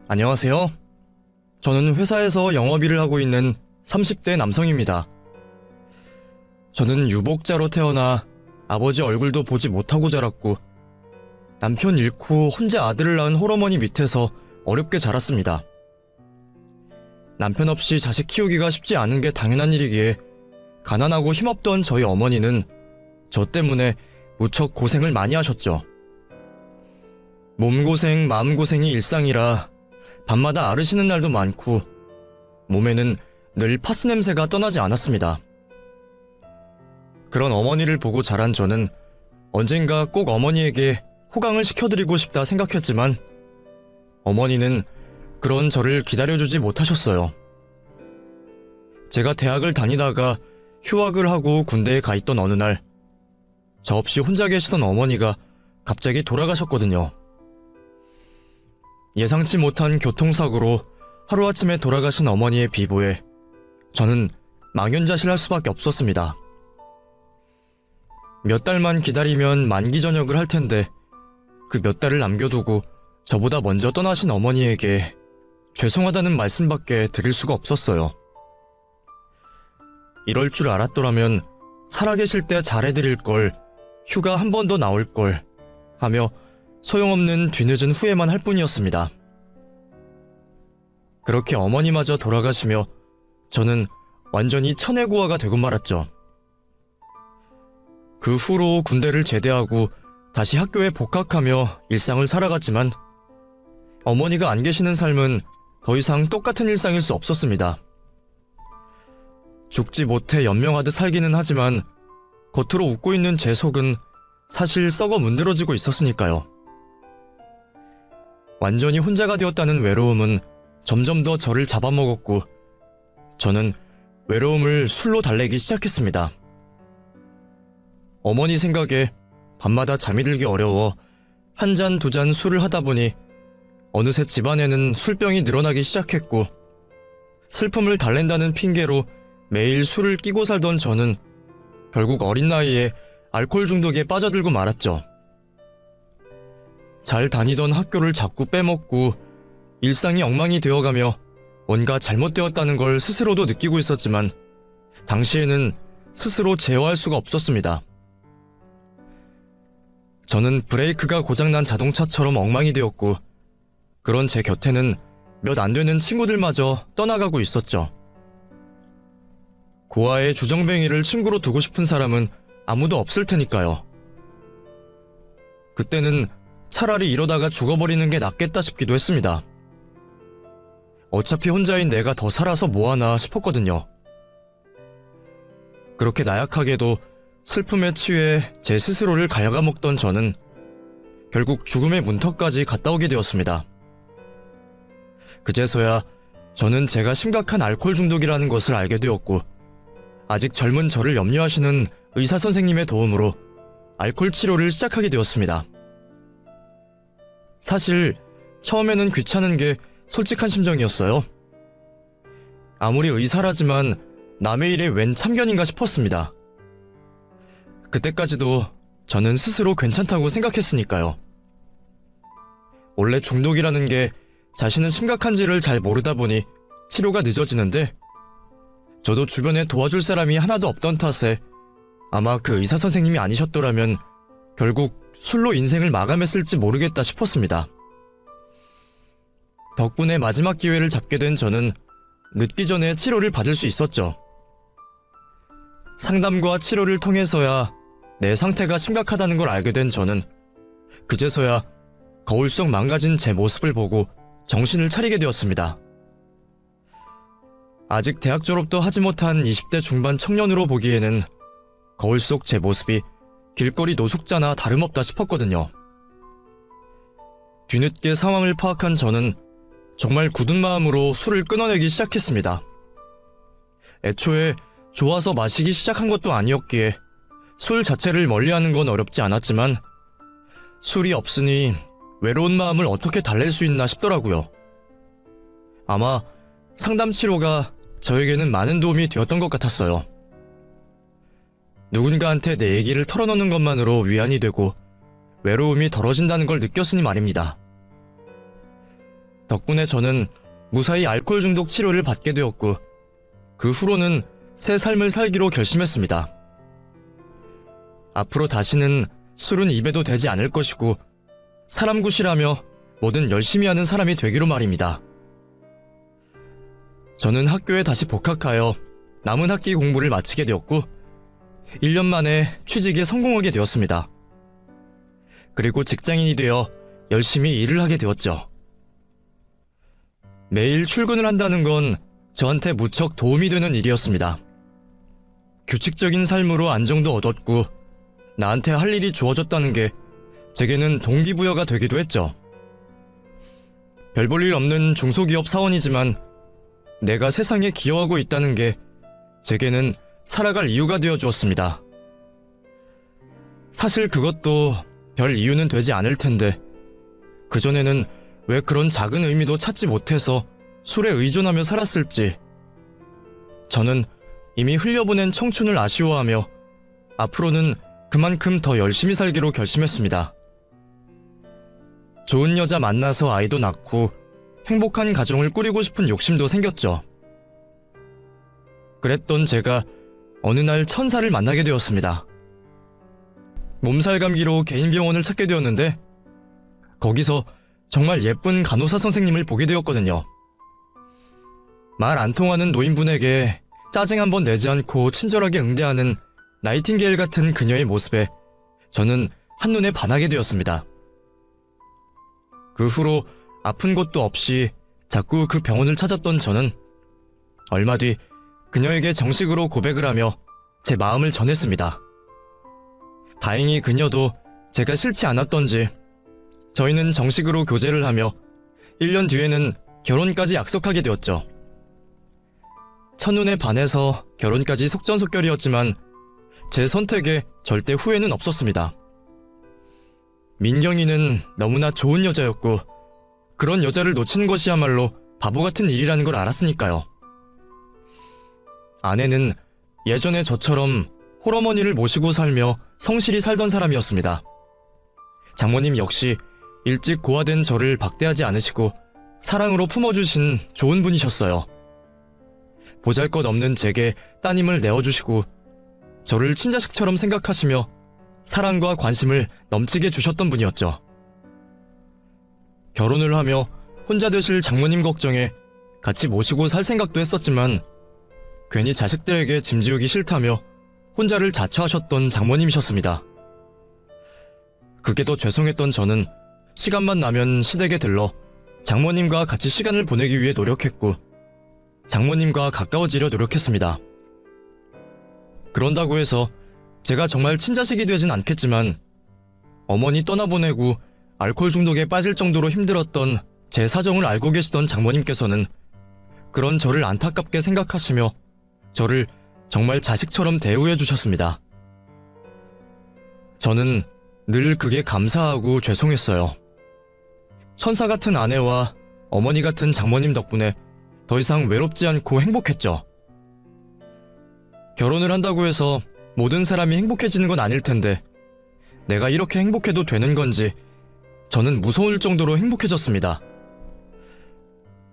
안녕하세요. 저는 회사에서 영업일을 하고 있는 30대 남성입니다. 저는 유복자로 태어나 아버지 얼굴도 보지 못하고 자랐고 남편 잃고 혼자 아들을 낳은 홀어머니 밑에서 어렵게 자랐습니다. 남편 없이 자식 키우기가 쉽지 않은 게 당연한 일이기에 가난하고 힘없던 저희 어머니는 저 때문에 무척 고생을 많이 하셨죠. 몸고생, 마음고생이 일상이라 밤마다 앓으시는 날도 많고 몸에는 늘 파스 냄새가 떠나지 않았습니다. 그런 어머니를 보고 자란 저는 언젠가 꼭 어머니에게 호강을 시켜드리고 싶다 생각했지만 어머니는 그런 저를 기다려주지 못하셨어요. 제가 대학을 다니다가 휴학을 하고 군대에 가 있던 어느 날 저 없이 혼자 계시던 어머니가 갑자기 돌아가셨거든요. 예상치 못한 교통사고로 하루아침에 돌아가신 어머니의 비보에 저는 망연자실할 수밖에 없었습니다. 몇 달만 기다리면 만기 전역을 할 텐데 그 몇 달을 남겨두고 저보다 먼저 떠나신 어머니에게 죄송하다는 말씀밖에 드릴 수가 없었어요. 이럴 줄 알았더라면 살아계실 때 잘해드릴 걸, 휴가 한 번 더 나올 걸 하며 소용없는 뒤늦은 후회만 할 뿐이었습니다. 그렇게 어머니마저 돌아가시며 저는 완전히 천혜고아가 되고 말았죠. 그 후로 군대를 제대하고 다시 학교에 복학하며 일상을 살아갔지만 어머니가 안 계시는 삶은 더 이상 똑같은 일상일 수 없었습니다. 죽지 못해 연명하듯 살기는 하지만 겉으로 웃고 있는 제 속은 사실 썩어 문드러지고 있었으니까요. 완전히 혼자가 되었다는 외로움은 점점 더 저를 잡아먹었고 저는 외로움을 술로 달래기 시작했습니다. 어머니 생각에 밤마다 잠이 들기 어려워 한 잔 두 잔 술을 하다 보니 어느새 집안에는 술병이 늘어나기 시작했고 슬픔을 달랜다는 핑계로 매일 술을 끼고 살던 저는 결국 어린 나이에 알코올 중독에 빠져들고 말았죠. 잘 다니던 학교를 자꾸 빼먹고 일상이 엉망이 되어가며 뭔가 잘못되었다는 걸 스스로도 느끼고 있었지만 당시에는 스스로 제어할 수가 없었습니다. 저는 브레이크가 고장난 자동차처럼 엉망이 되었고 그런 제 곁에는 몇 안 되는 친구들마저 떠나가고 있었죠. 고아의 주정뱅이를 친구로 두고 싶은 사람은 아무도 없을 테니까요. 그때는 차라리 이러다가 죽어버리는 게 낫겠다 싶기도 했습니다. 어차피 혼자인 내가 더 살아서 뭐하나 싶었거든요. 그렇게 나약하게도 슬픔에 취해 제 스스로를 갉아먹던 저는 결국 죽음의 문턱까지 갔다 오게 되었습니다. 그제서야 저는 제가 심각한 알코올 중독이라는 것을 알게 되었고 아직 젊은 저를 염려하시는 의사 선생님의 도움으로 알코올 치료를 시작하게 되었습니다. 사실 처음에는 귀찮은 게 솔직한 심정이었어요. 아무리 의사라지만 남의 일에 웬 참견인가 싶었습니다. 그때까지도 저는 스스로 괜찮다고 생각했으니까요. 원래 중독이라는 게 자신은 심각한지를 잘 모르다 보니 치료가 늦어지는데 저도 주변에 도와줄 사람이 하나도 없던 탓에 아마 그 의사 선생님이 아니셨더라면 결국 술로 인생을 마감했을지 모르겠다 싶었습니다. 덕분에 마지막 기회를 잡게 된 저는 늦기 전에 치료를 받을 수 있었죠. 상담과 치료를 통해서야 내 상태가 심각하다는 걸 알게 된 저는 그제서야 거울 속 망가진 제 모습을 보고 정신을 차리게 되었습니다. 아직 대학 졸업도 하지 못한 20대 중반 청년으로 보기에는 거울 속 제 모습이 길거리 노숙자나 다름없다 싶었거든요. 뒤늦게 상황을 파악한 저는 정말 굳은 마음으로 술을 끊어내기 시작했습니다. 애초에 좋아서 마시기 시작한 것도 아니었기에 술 자체를 멀리하는 건 어렵지 않았지만 술이 없으니 외로운 마음을 어떻게 달랠 수 있나 싶더라고요. 아마 상담 치료가 저에게는 많은 도움이 되었던 것 같았어요. 누군가한테 내 얘기를 털어놓는 것만으로 위안이 되고 외로움이 덜어진다는 걸 느꼈으니 말입니다. 덕분에 저는 무사히 알코올 중독 치료를 받게 되었고, 그 후로는 새 삶을 살기로 결심했습니다. 앞으로 다시는 술은 입에도 대지 않을 것이고, 사람 구실하며 뭐든 열심히 하는 사람이 되기로 말입니다. 저는 학교에 다시 복학하여 남은 학기 공부를 마치게 되었고, 1년 만에 취직에 성공하게 되었습니다. 그리고 직장인이 되어 열심히 일을 하게 되었죠. 매일 출근을 한다는 건 저한테 무척 도움이 되는 일이었습니다. 규칙적인 삶으로 안정도 얻었고, 나한테 할 일이 주어졌다는 게 제게는 동기부여가 되기도 했죠. 별 볼 일 없는 중소기업 사원이지만 내가 세상에 기여하고 있다는 게 제게는 살아갈 이유가 되어 주었습니다. 사실 그것도 별 이유는 되지 않을 텐데, 그전에는 왜 그런 작은 의미도 찾지 못해서 술에 의존하며 살았을지. 저는 이미 흘려보낸 청춘을 아쉬워하며 앞으로는 그만큼 더 열심히 살기로 결심했습니다. 좋은 여자 만나서 아이도 낳고 행복한 가정을 꾸리고 싶은 욕심도 생겼죠. 그랬던 제가 어느 날 천사를 만나게 되었습니다. 몸살 감기로 개인 병원을 찾게 되었는데, 거기서 정말 예쁜 간호사 선생님을 보게 되었거든요. 말 안 통하는 노인분에게 짜증 한번 내지 않고 친절하게 응대하는 나이팅게일 같은 그녀의 모습에 저는 한눈에 반하게 되었습니다. 그 후로 아픈 곳도 없이 자꾸 그 병원을 찾았던 저는 얼마 뒤 그녀에게 정식으로 고백을 하며 제 마음을 전했습니다. 다행히 그녀도 제가 싫지 않았던지 저희는 정식으로 교제를 하며 1년 뒤에는 결혼까지 약속하게 되었죠. 첫눈에 반해서 결혼까지 속전속결이었지만 제 선택에 절대 후회는 없었습니다. 민경이는 너무나 좋은 여자였고, 그런 여자를 놓치는 것이야말로 바보 같은 일이라는 걸 알았으니까요. 아내는 예전에 저처럼 홀어머니를 모시고 살며 성실히 살던 사람이었습니다. 장모님 역시 일찍 고아된 저를 박대하지 않으시고 사랑으로 품어주신 좋은 분이셨어요. 보잘것없는 제게 따님을 내어주시고 저를 친자식처럼 생각하시며 사랑과 관심을 넘치게 주셨던 분이었죠. 결혼을 하며 혼자 되실 장모님 걱정에 같이 모시고 살 생각도 했었지만 괜히 자식들에게 짐지우기 싫다며 혼자를 자처하셨던 장모님이셨습니다. 그게 더 죄송했던 저는 시간만 나면 시댁에 들러 장모님과 같이 시간을 보내기 위해 노력했고, 장모님과 가까워지려 노력했습니다. 그런다고 해서 제가 정말 친자식이 되진 않겠지만, 어머니 떠나보내고 알코올 중독에 빠질 정도로 힘들었던 제 사정을 알고 계시던 장모님께서는 그런 저를 안타깝게 생각하시며 저를 정말 자식처럼 대우해 주셨습니다. 저는 늘 그게 감사하고 죄송했어요. 천사 같은 아내와 어머니 같은 장모님 덕분에 더 이상 외롭지 않고 행복했죠. 결혼을 한다고 해서 모든 사람이 행복해지는 건 아닐 텐데, 내가 이렇게 행복해도 되는 건지 저는 무서울 정도로 행복해졌습니다.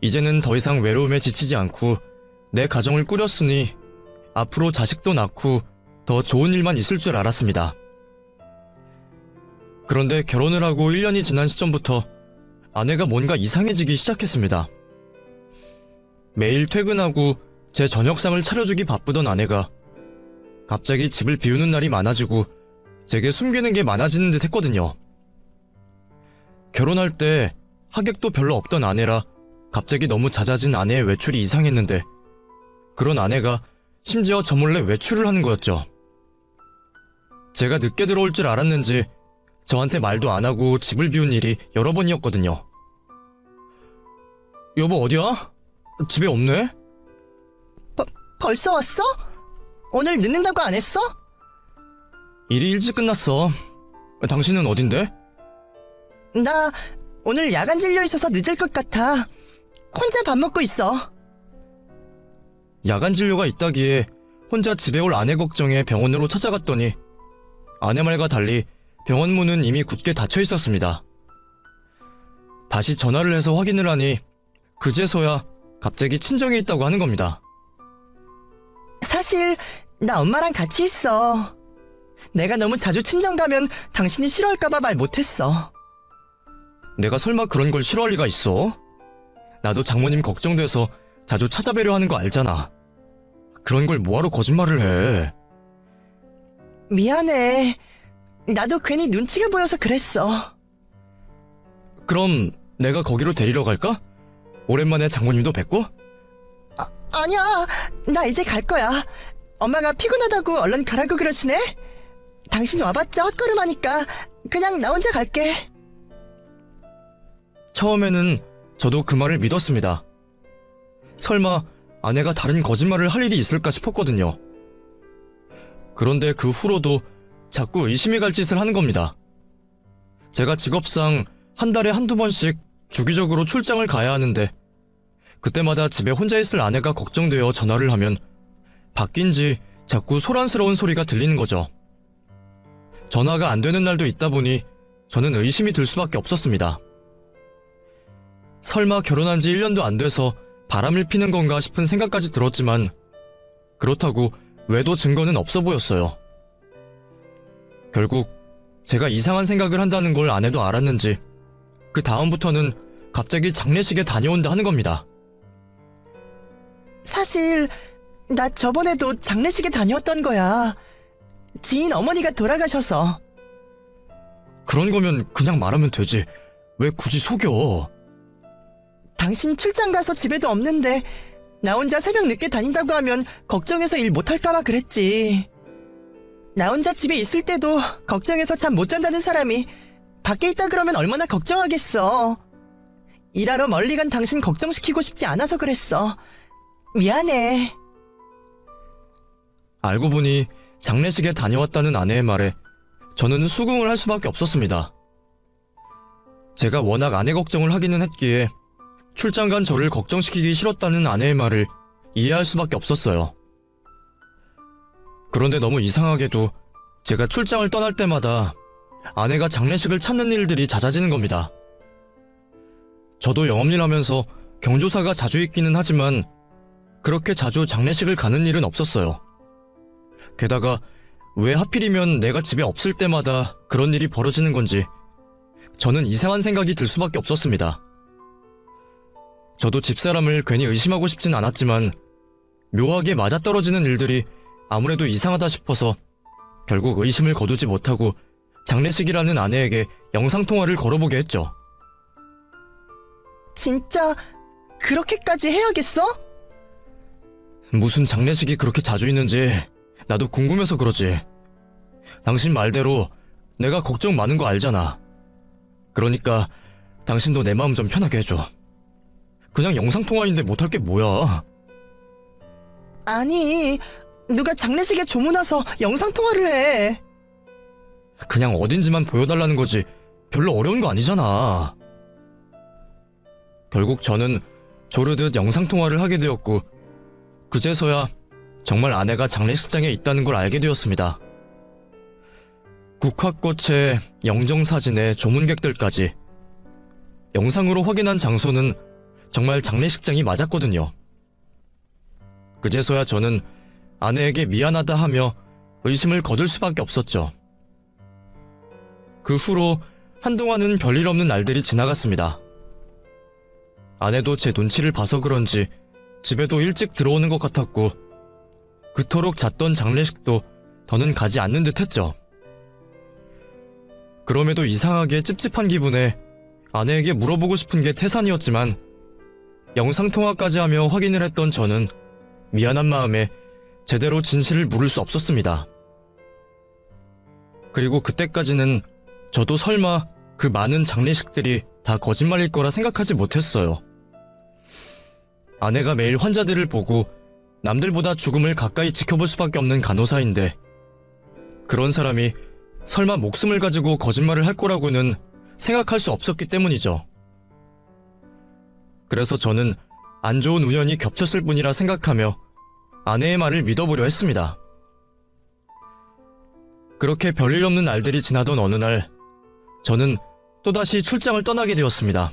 이제는 더 이상 외로움에 지치지 않고 내 가정을 꾸렸으니 앞으로 자식도 낳고 더 좋은 일만 있을 줄 알았습니다. 그런데 결혼을 하고 1년이 지난 시점부터 아내가 뭔가 이상해지기 시작했습니다. 매일 퇴근하고 제 저녁상을 차려주기 바쁘던 아내가 갑자기 집을 비우는 날이 많아지고 제게 숨기는 게 많아지는 듯 했거든요. 결혼할 때 하객도 별로 없던 아내라 갑자기 너무 잦아진 아내의 외출이 이상했는데, 그런 아내가 심지어 저 몰래 외출을 하는 거였죠. 제가 늦게 들어올 줄 알았는지 저한테 말도 안 하고 집을 비운 일이 여러 번이었거든요. 여보 어디야? 집에 없네? 벌써 왔어? 오늘 늦는다고 안 했어? 일이 일찍 끝났어. 당신은 어딘데? 나 오늘 야간 진료 있어서 늦을 것 같아. 혼자 밥 먹고 있어. 야간 진료가 있다기에 혼자 집에 올 아내 걱정에 병원으로 찾아갔더니 아내 말과 달리 병원 문은 이미 굳게 닫혀 있었습니다. 다시 전화를 해서 확인을 하니 그제서야 갑자기 친정에 있다고 하는 겁니다. 사실 나 엄마랑 같이 있어. 내가 너무 자주 친정 가면 당신이 싫어할까봐 말 못했어. 내가 설마 그런 걸 싫어할 리가 있어? 나도 장모님 걱정돼서 자주 찾아뵈려 하는 거 알잖아. 그런 걸 뭐하러 거짓말을 해. 미안해. 나도 괜히 눈치가 보여서 그랬어. 그럼 내가 거기로 데리러 갈까? 오랜만에 장모님도 뵙고? 아니야. 나 이제 갈 거야. 엄마가 피곤하다고 얼른 가라고 그러시네. 당신 와봤자 헛걸음하니까 그냥 나 혼자 갈게. 처음에는 저도 그 말을 믿었습니다. 설마 아내가 다른 거짓말을 할 일이 있을까 싶었거든요. 그런데 그 후로도 자꾸 의심이 갈 짓을 하는 겁니다. 제가 직업상 한 달에 한두 번씩 주기적으로 출장을 가야 하는데 그때마다 집에 혼자 있을 아내가 걱정되어 전화를 하면 바뀐 지 자꾸 소란스러운 소리가 들리는 거죠. 전화가 안 되는 날도 있다 보니 저는 의심이 들 수밖에 없었습니다. 설마 결혼한 지 1년도 안 돼서 바람을 피는 건가 싶은 생각까지 들었지만 그렇다고 외도 증거는 없어 보였어요. 결국 제가 이상한 생각을 한다는 걸 아내도 알았는지 그 다음부터는 갑자기 장례식에 다녀온다 하는 겁니다. 사실 나 저번에도 장례식에 다녀왔던 거야. 지인 어머니가 돌아가셔서. 그런 거면 그냥 말하면 되지. 왜 굳이 속여? 당신 출장 가서 집에도 없는데 나 혼자 새벽 늦게 다닌다고 하면 걱정해서 일 못할까봐 그랬지. 나 혼자 집에 있을 때도 걱정해서 잠 못 잔다는 사람이 밖에 있다 그러면 얼마나 걱정하겠어. 일하러 멀리 간 당신 걱정시키고 싶지 않아서 그랬어. 미안해. 알고 보니 장례식에 다녀왔다는 아내의 말에 저는 수긍을 할 수밖에 없었습니다. 제가 워낙 아내 걱정을 하기는 했기에 출장 간 저를 걱정시키기 싫었다는 아내의 말을 이해할 수밖에 없었어요. 그런데 너무 이상하게도 제가 출장을 떠날 때마다 아내가 장례식을 찾는 일들이 잦아지는 겁니다. 저도 영업일 하면서 경조사가 자주 있기는 하지만 그렇게 자주 장례식을 가는 일은 없었어요. 게다가 왜 하필이면 내가 집에 없을 때마다 그런 일이 벌어지는 건지 저는 이상한 생각이 들 수밖에 없었습니다. 저도 집사람을 괜히 의심하고 싶진 않았지만 묘하게 맞아떨어지는 일들이 아무래도 이상하다 싶어서 결국 의심을 거두지 못하고 장례식이라는 아내에게 영상통화를 걸어보게 했죠. 진짜 그렇게까지 해야겠어? 무슨 장례식이 그렇게 자주 있는지 나도 궁금해서 그러지. 당신 말대로 내가 걱정 많은 거 알잖아. 그러니까 당신도 내 마음 좀 편하게 해줘. 그냥 영상통화인데 못할 게 뭐야. 아니, 누가 장례식에 조문 와서 영상통화를 해. 그냥 어딘지만 보여달라는 거지 별로 어려운 거 아니잖아. 결국 저는 조르듯 영상통화를 하게 되었고 그제서야 정말 아내가 장례식장에 있다는 걸 알게 되었습니다. 국화꽃에 영정사진에 조문객들까지 영상으로 확인한 장소는 정말 장례식장이 맞았거든요. 그제서야 저는 아내에게 미안하다 하며 의심을 거둘 수밖에 없었죠. 그 후로 한동안은 별일 없는 날들이 지나갔습니다. 아내도 제 눈치를 봐서 그런지 집에도 일찍 들어오는 것 같았고 그토록 잦던 장례식도 더는 가지 않는 듯 했죠. 그럼에도 이상하게 찝찝한 기분에 아내에게 물어보고 싶은 게 태산이었지만 영상통화까지 하며 확인을 했던 저는 미안한 마음에 제대로 진실을 물을 수 없었습니다. 그리고 그때까지는 저도 설마 그 많은 장례식들이 다 거짓말일 거라 생각하지 못했어요. 아내가 매일 환자들을 보고 남들보다 죽음을 가까이 지켜볼 수밖에 없는 간호사인데 그런 사람이 설마 목숨을 가지고 거짓말을 할 거라고는 생각할 수 없었기 때문이죠. 그래서 저는 안 좋은 우연이 겹쳤을 뿐이라 생각하며 아내의 말을 믿어보려 했습니다. 그렇게 별일 없는 날들이 지나던 어느 날 저는 또다시 출장을 떠나게 되었습니다.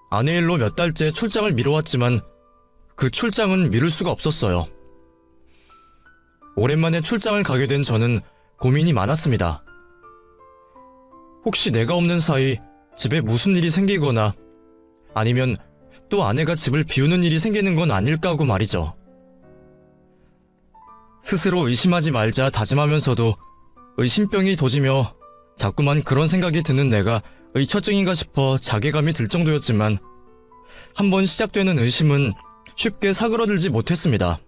아내 일로 몇 달째 출장을 미뤄왔지만 그 출장은 미룰 수가 없었어요. 오랜만에 출장을 가게 된 저는 고민이 많았습니다. 혹시 내가 없는 사이 집에 무슨 일이 생기거나 아니면 또 아내가 집을 비우는 일이 생기는 건 아닐까 하고 말이죠. 스스로 의심하지 말자 다짐하면서도 의심병이 도지며 자꾸만 그런 생각이 드는 내가 의처증인가 싶어 자괴감이 들 정도였지만 한번 시작되는 의심은 쉽게 사그러들지 못했습니다.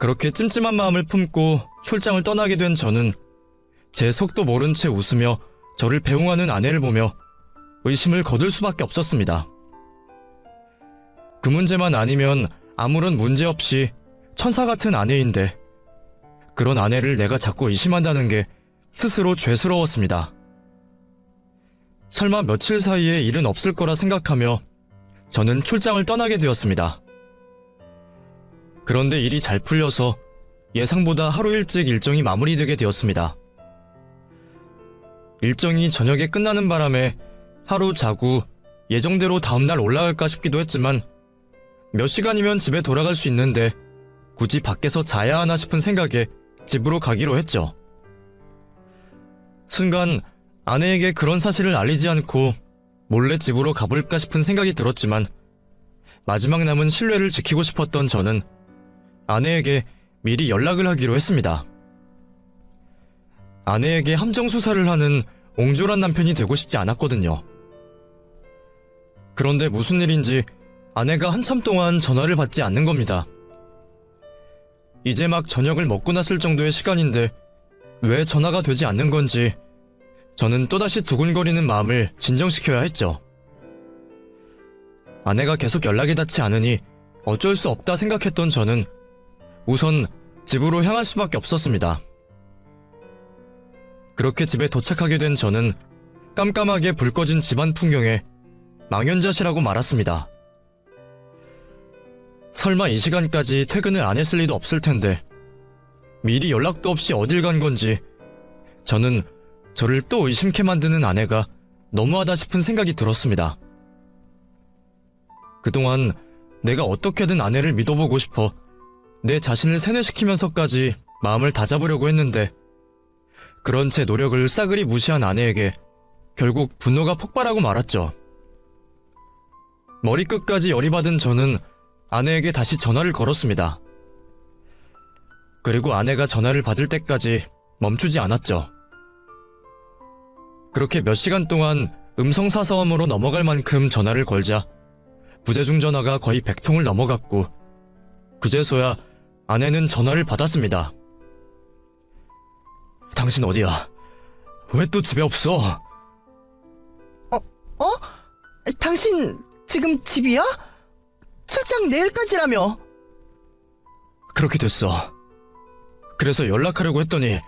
그렇게 찜찜한 마음을 품고 출장을 떠나게 된 저는 제 속도 모른 채 웃으며 저를 배웅하는 아내를 보며 의심을 거둘 수밖에 없었습니다. 그 문제만 아니면 아무런 문제 없이 천사 같은 아내인데 그런 아내를 내가 자꾸 의심한다는 게 스스로 죄스러웠습니다. 설마 며칠 사이에 일은 없을 거라 생각하며 저는 출장을 떠나게 되었습니다. 그런데 일이 잘 풀려서 예상보다 하루 일찍 일정이 마무리되게 되었습니다. 일정이 저녁에 끝나는 바람에 하루 자고 예정대로 다음날 올라갈까 싶기도 했지만 몇 시간이면 집에 돌아갈 수 있는데 굳이 밖에서 자야 하나 싶은 생각에 집으로 가기로 했죠. 순간 아내에게 그런 사실을 알리지 않고 몰래 집으로 가볼까 싶은 생각이 들었지만 마지막 남은 신뢰를 지키고 싶었던 저는 아내에게 미리 연락을 하기로 했습니다. 아내에게 함정 수사를 하는 옹졸한 남편이 되고 싶지 않았거든요. 그런데 무슨 일인지 아내가 한참 동안 전화를 받지 않는 겁니다. 이제 막 저녁을 먹고 났을 정도의 시간인데 왜 전화가 되지 않는 건지 저는 또다시 두근거리는 마음을 진정시켜야 했죠. 아내가 계속 연락이 닿지 않으니 어쩔 수 없다 생각했던 저는 우선 집으로 향할 수밖에 없었습니다. 그렇게 집에 도착하게 된 저는 깜깜하게 불 꺼진 집안 풍경에 망연자실하고 말았습니다. 설마 이 시간까지 퇴근을 안 했을 리도 없을 텐데 미리 연락도 없이 어딜 간 건지 저는 저를 또 의심케 만드는 아내가 너무하다 싶은 생각이 들었습니다. 그동안 내가 어떻게든 아내를 믿어보고 싶어 내 자신을 세뇌시키면서까지 마음을 다잡으려고 했는데 그런 제 노력을 싸그리 무시한 아내에게 결국 분노가 폭발하고 말았죠. 머리끝까지 열이 받은 저는 아내에게 다시 전화를 걸었습니다. 그리고 아내가 전화를 받을 때까지 멈추지 않았죠. 그렇게 몇 시간 동안 음성사서함으로 넘어갈 만큼 전화를 걸자 부재중 전화가 거의 100통을 넘어갔고 그제서야 아내는 전화를 받았습니다. 당신 어디야? 왜 또 집에 없어? 당신 지금 집이야? 출장 내일까지라며. 그렇게 됐어. 그래서 연락하려고 했더니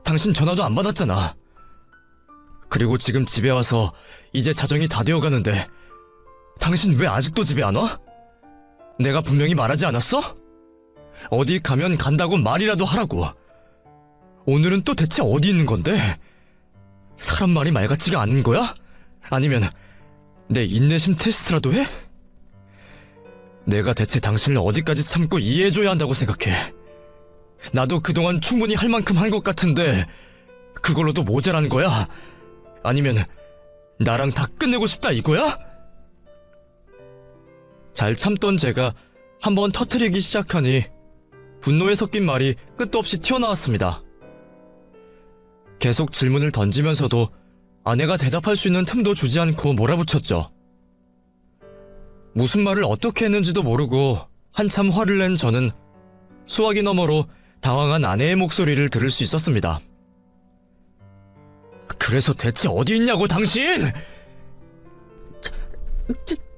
당신 전화도 안 받았잖아. 그리고 지금 집에 와서 이제 자정이 다 되어가는데 당신 왜 아직도 집에 안 와? 내가 분명히 말하지 않았어? 어디 가면 간다고 말이라도 하라고. 오늘은 또 대체 어디 있는 건데? 사람 말이 말 같지가 않은 거야? 아니면 내 인내심 테스트라도 해? 내가 대체 당신을 어디까지 참고 이해해줘야 한다고 생각해? 나도 그동안 충분히 할 만큼 한 것 같은데 그걸로도 모자란 거야? 아니면 나랑 다 끝내고 싶다 이거야? 잘 참던 제가 한번 터트리기 시작하니 분노에 섞인 말이 끝도 없이 튀어나왔습니다. 계속 질문을 던지면서도 아내가 대답할 수 있는 틈도 주지 않고 몰아붙였죠. 무슨 말을 어떻게 했는지도 모르고 한참 화를 낸 저는 수화기 너머로 당황한 아내의 목소리를 들을 수 있었습니다. 그래서 대체 어디 있냐고 당신!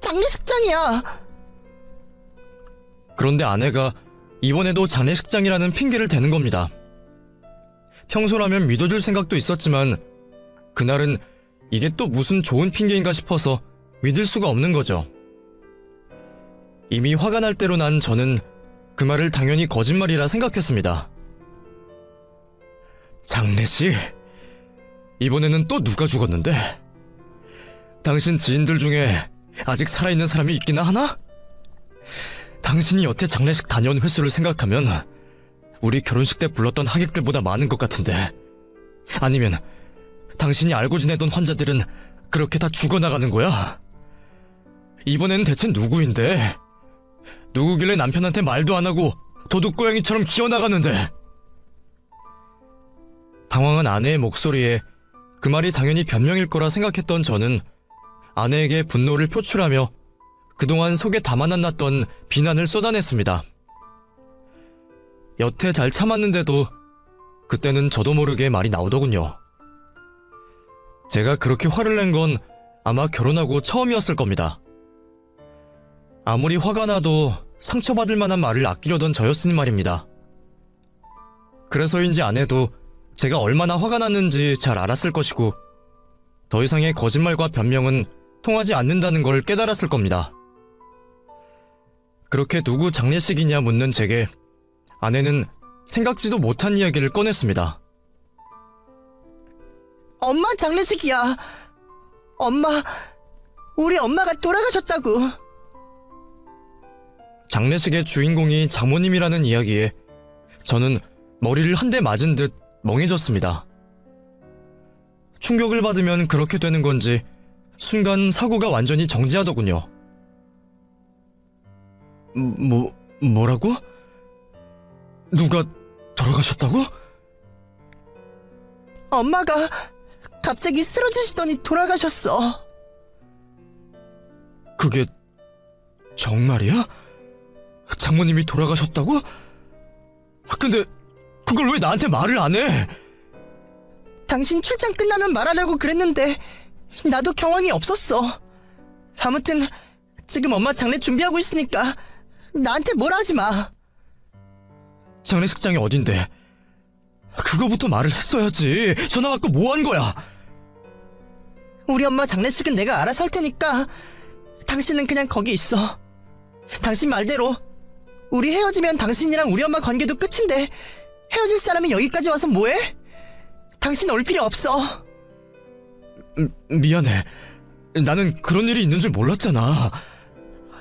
장례식장이야. 그런데 아내가 이번에도 장례식장이라는 핑계를 대는 겁니다. 평소라면 믿어줄 생각도 있었지만 그날은 이게 또 무슨 좋은 핑계인가 싶어서 믿을 수가 없는 거죠. 이미 화가 날 대로 난 저는 그 말을 당연히 거짓말이라 생각했습니다. 장례식? 이번에는 또 누가 죽었는데? 당신 지인들 중에 아직 살아있는 사람이 있기나 하나? 당신이 여태 장례식 다녀온 횟수를 생각하면 우리 결혼식 때 불렀던 하객들보다 많은 것 같은데, 아니면 당신이 알고 지내던 환자들은 그렇게 다 죽어나가는 거야? 이번엔 대체 누구인데? 누구길래 남편한테 말도 안 하고 도둑고양이처럼 기어나가는데? 당황한 아내의 목소리에 그 말이 당연히 변명일 거라 생각했던 저는 아내에게 분노를 표출하며 그동안 속에 담아놨던 비난을 쏟아냈습니다. 여태 잘 참았는데도 그때는 저도 모르게 말이 나오더군요. 제가 그렇게 화를 낸 건 아마 결혼하고 처음이었을 겁니다. 아무리 화가 나도 상처받을 만한 말을 아끼려던 저였으니 말입니다. 그래서인지 아내도 제가 얼마나 화가 났는지 잘 알았을 것이고, 더 이상의 거짓말과 변명은 통하지 않는다는 걸 깨달았을 겁니다. 그렇게 누구 장례식이냐 묻는 제게 아내는 생각지도 못한 이야기를 꺼냈습니다. 엄마 장례식이야. 우리 엄마가 돌아가셨다고. 장례식의 주인공이 장모님이라는 이야기에 저는 머리를 한 대 맞은 듯 멍해졌습니다. 충격을 받으면 그렇게 되는 건지 순간 사고가 완전히 정지하더군요. 뭐라고? 누가 돌아가셨다고? 엄마가 갑자기 쓰러지시더니 돌아가셨어. 그게 정말이야? 장모님이 돌아가셨다고? 근데 그걸 왜 나한테 말을 안 해? 당신 출장 끝나면 말하려고 그랬는데 나도 경황이 없었어. 아무튼 지금 엄마 장례 준비하고 있으니까 나한테 뭐라 하지 마. 장례식장이 어딘데? 그거부터 말을 했어야지. 전화 받고 뭐 한 거야? 우리 엄마 장례식은 내가 알아서 할 테니까 당신은 그냥 거기 있어. 당신 말대로 우리 헤어지면 당신이랑 우리 엄마 관계도 끝인데 헤어질 사람이 여기까지 와서 뭐해? 당신 올 필요 없어. 미안해. 나는 그런 일이 있는 줄 몰랐잖아.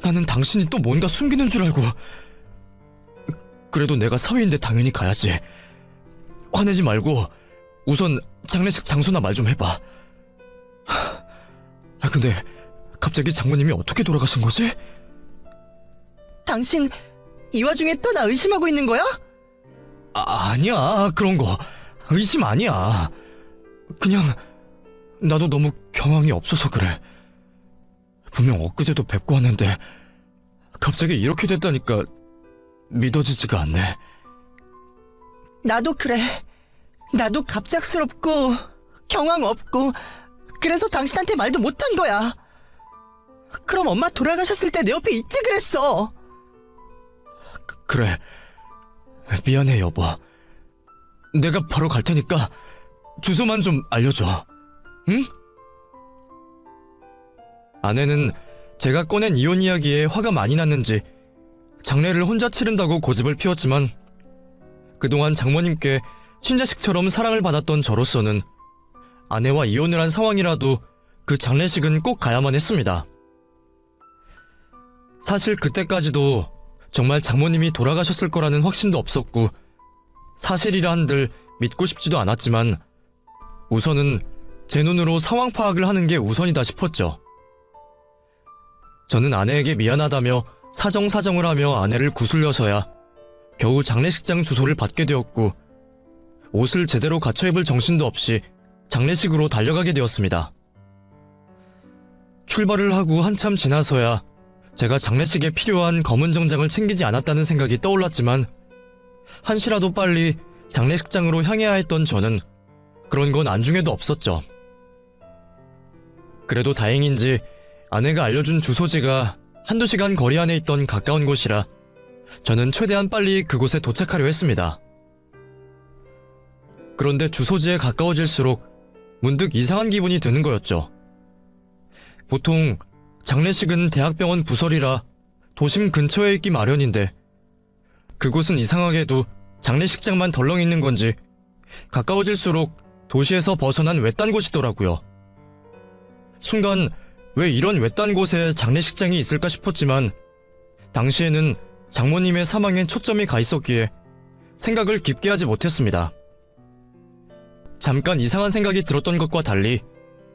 나는 당신이 또 뭔가 숨기는 줄 알고. 그래도 내가 사위인데 당연히 가야지. 화내지 말고 우선 장례식 장소나 말 좀 해봐. 근데 갑자기 장모님이 어떻게 돌아가신 거지? 당신 이 와중에 또 나 의심하고 있는 거야? 아니야. 그런 거 의심 아니야. 그냥 나도 너무 경황이 없어서 그래. 분명 엊그제도 뵙고 왔는데 갑자기 이렇게 됐다니까 믿어지지가 않네. 나도 그래. 나도 갑작스럽고 경황 없고 그래서 당신한테 말도 못한 거야. 그럼 엄마 돌아가셨을 때 내 옆에 있지 그랬어. 그래. 미안해 여보. 내가 바로 갈 테니까 주소만 좀 알려줘. 응? 아내는 제가 꺼낸 이혼 이야기에 화가 많이 났는지 장례를 혼자 치른다고 고집을 피웠지만, 그동안 장모님께 친자식처럼 사랑을 받았던 저로서는 아내와 이혼을 한 상황이라도 그 장례식은 꼭 가야만 했습니다. 사실 그때까지도 정말 장모님이 돌아가셨을 거라는 확신도 없었고 사실이라 한들 믿고 싶지도 않았지만, 우선은 제 눈으로 상황 파악을 하는 게 우선이다 싶었죠. 저는 아내에게 미안하다며 사정사정을 하며 아내를 구슬려서야 겨우 장례식장 주소를 받게 되었고, 옷을 제대로 갖춰 입을 정신도 없이 장례식으로 달려가게 되었습니다. 출발을 하고 한참 지나서야 제가 장례식에 필요한 검은 정장을 챙기지 않았다는 생각이 떠올랐지만, 한시라도 빨리 장례식장으로 향해야 했던 저는 그런 건 안중에도 없었죠. 그래도 다행인지 아내가 알려준 주소지가 한두 시간 거리 안에 있던 가까운 곳이라 저는 최대한 빨리 그곳에 도착하려 했습니다. 그런데 주소지에 가까워질수록 문득 이상한 기분이 드는 거였죠. 보통 장례식은 대학병원 부설이라 도심 근처에 있기 마련인데, 그곳은 이상하게도 장례식장만 덜렁 있는 건지 가까워질수록 도시에서 벗어난 외딴 곳이더라고요. 순간 왜 이런 외딴 곳에 장례식장이 있을까 싶었지만 당시에는 장모님의 사망에 초점이 가 있었기에 생각을 깊게 하지 못했습니다. 잠깐 이상한 생각이 들었던 것과 달리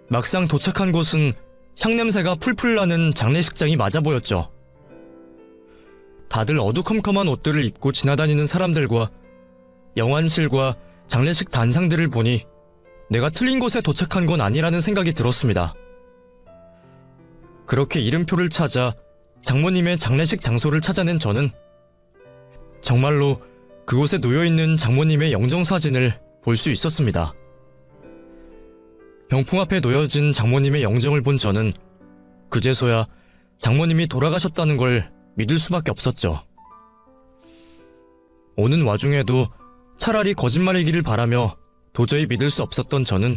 막상 도착한 곳은 향냄새가 풀풀 나는 장례식장이 맞아 보였죠. 다들 어두컴컴한 옷들을 입고 지나다니는 사람들과 영안실과 장례식 단상들을 보니 내가 틀린 곳에 도착한 건 아니라는 생각이 들었습니다. 그렇게 이름표를 찾아 장모님의 장례식 장소를 찾아낸 저는 정말로 그곳에 놓여있는 장모님의 영정사진을 볼 수 있었습니다. 병풍 앞에 놓여진 장모님의 영정을 본 저는 그제서야 장모님이 돌아가셨다는 걸 믿을 수밖에 없었죠. 오는 와중에도 차라리 거짓말이기를 바라며 도저히 믿을 수 없었던 저는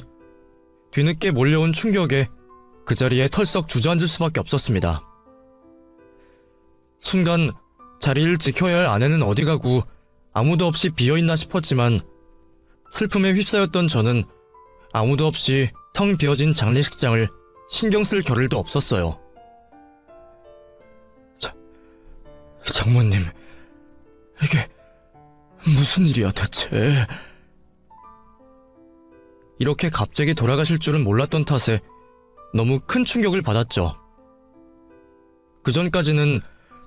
뒤늦게 몰려온 충격에 그 자리에 털썩 주저앉을 수밖에 없었습니다. 순간 자리를 지켜야 할 아내는 어디 가고 아무도 없이 비어있나 싶었지만 슬픔에 휩싸였던 저는 아무도 없이 텅 비어진 장례식장을 신경 쓸 겨를도 없었어요. 장모님, 이게 무슨 일이야 대체? 이렇게 갑자기 돌아가실 줄은 몰랐던 탓에 너무 큰 충격을 받았죠. 그전까지는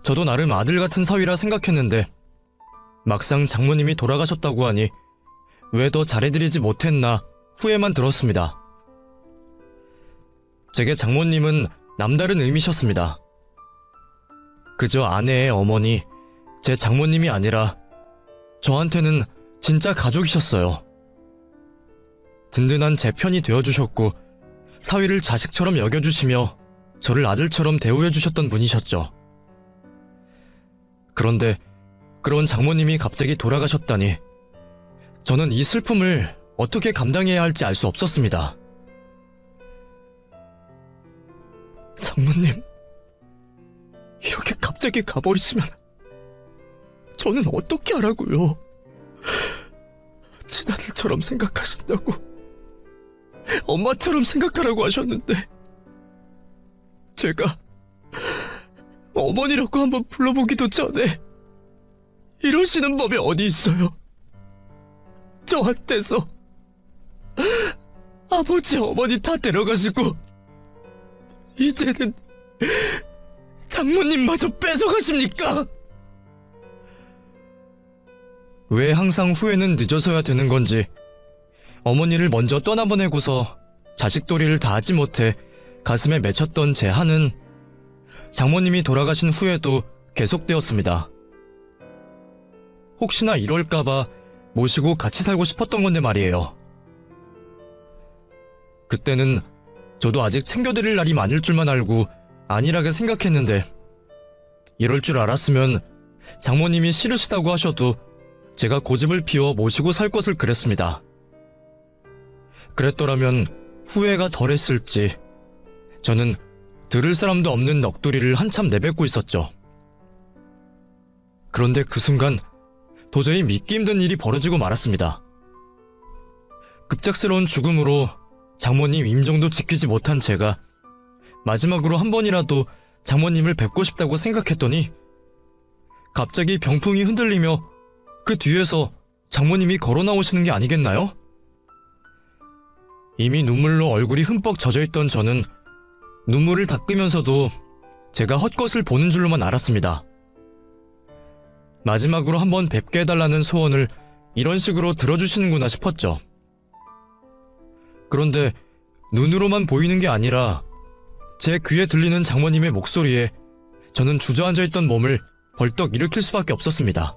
저도 나름 아들 같은 사위라 생각했는데 막상 장모님이 돌아가셨다고 하니 왜 더 잘해드리지 못했나 후회만 들었습니다. 제게 장모님은 남다른 의미셨습니다. 그저 아내의 어머니, 제 장모님이 아니라 저한테는 진짜 가족이셨어요. 든든한 제 편이 되어주셨고 사위를 자식처럼 여겨주시며 저를 아들처럼 대우해주셨던 분이셨죠. 그런데 그런 장모님이 갑자기 돌아가셨다니 저는 이 슬픔을 어떻게 감당해야 할지 알 수 없었습니다. 장모님, 이렇게 갑자기 가버리시면 저는 어떻게 하라고요? 친아들처럼 생각하신다고, 엄마처럼 생각하라고 하셨는데 제가 어머니라고 한번 불러보기도 전에 이러시는 법이 어디 있어요? 저한테서 아버지 어머니 다 데려가시고 이제는 장모님마저 뺏어가십니까? 왜 항상 후회는 늦어서야 되는 건지 어머니를 먼저 떠나보내고서 자식도리를 다하지 못해 가슴에 맺혔던 제 한은 장모님이 돌아가신 후에도 계속되었습니다. 혹시나 이럴까봐 모시고 같이 살고 싶었던 건데 말이에요. 그때는 저도 아직 챙겨드릴 날이 많을 줄만 알고 안일하게 생각했는데 이럴 줄 알았으면 장모님이 싫으시다고 하셔도 제가 고집을 피워 모시고 살 것을 그랬습니다. 그랬더라면 후회가 덜했을지 저는 들을 사람도 없는 넋두리를 한참 내뱉고 있었죠. 그런데 그 순간 도저히 믿기 힘든 일이 벌어지고 말았습니다. 급작스러운 죽음으로 장모님 임종도 지키지 못한 제가 마지막으로 한 번이라도 장모님을 뵙고 싶다고 생각했더니 갑자기 병풍이 흔들리며 그 뒤에서 장모님이 걸어 나오시는 게 아니겠나요? 이미 눈물로 얼굴이 흠뻑 젖어있던 저는 눈물을 닦으면서도 제가 헛것을 보는 줄로만 알았습니다. 마지막으로 한번 뵙게 해달라는 소원을 이런 식으로 들어주시는구나 싶었죠. 그런데 눈으로만 보이는 게 아니라 제 귀에 들리는 장모님의 목소리에 저는 주저앉아 있던 몸을 벌떡 일으킬 수밖에 없었습니다.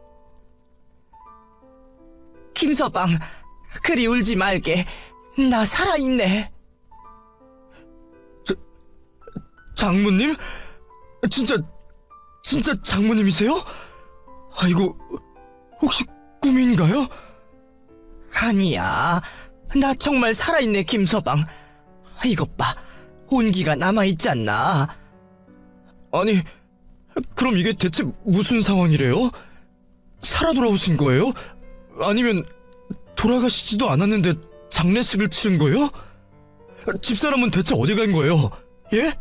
김서방, 그리 울지 말게. 나 살아있네. 장모님? 진짜 장모님이세요? 아이고, 혹시 꿈인가요? 아니야, 나 정말 살아있네, 김서방. 이것 봐, 온기가 남아있지 않나? 아니, 그럼 이게 대체 무슨 상황이래요? 살아 돌아오신 거예요? 아니면 돌아가시지도 않았는데 장례식을 치른 거예요? 집사람은 대체 어디 간 거예요? 예?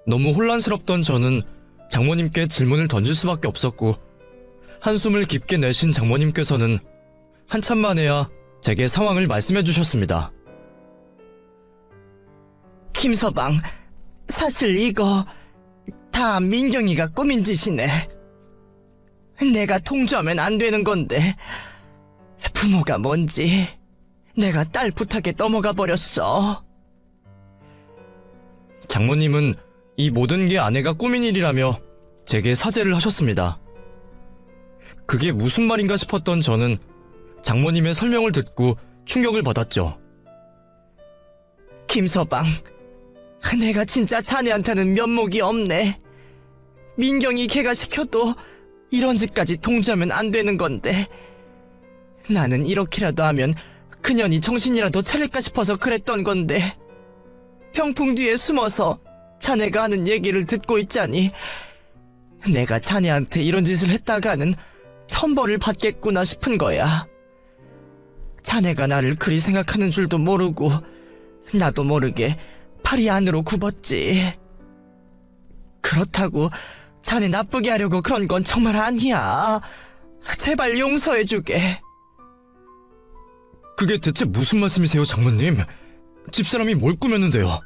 너무 혼란스럽던 저는 장모님께 질문을 던질 수밖에 없었고, 한숨을 깊게 내신 장모님께서는 한참 만에야 제게 상황을 말씀해 주셨습니다. 김서방, 사실 이거 다 민경이가 꾸민 짓이네. 내가 통조하면 안 되는 건데 부모가 뭔지 내가 딸 부탁에 넘어가 버렸어. 장모님은 이 모든 게 아내가 꾸민 일이라며 제게 사죄를 하셨습니다. 그게 무슨 말인가 싶었던 저는 장모님의 설명을 듣고 충격을 받았죠. 김서방, 내가 진짜 자네한테는 면목이 없네. 민경이 걔가 시켜도 이런 짓까지 통지하면 안 되는 건데 나는 이렇게라도 하면 그년이 정신이라도 차릴까 싶어서 그랬던 건데 병풍 뒤에 숨어서 자네가 하는 얘기를 듣고 있자니 내가 자네한테 이런 짓을 했다가는 천벌을 받겠구나 싶은 거야. 자네가 나를 그리 생각하는 줄도 모르고 나도 모르게 팔이 안으로 굽었지. 그렇다고 자네 나쁘게 하려고 그런 건 정말 아니야. 제발 용서해주게. 그게 대체 무슨 말씀이세요, 장모님? 집사람이 뭘 꾸몄는데요?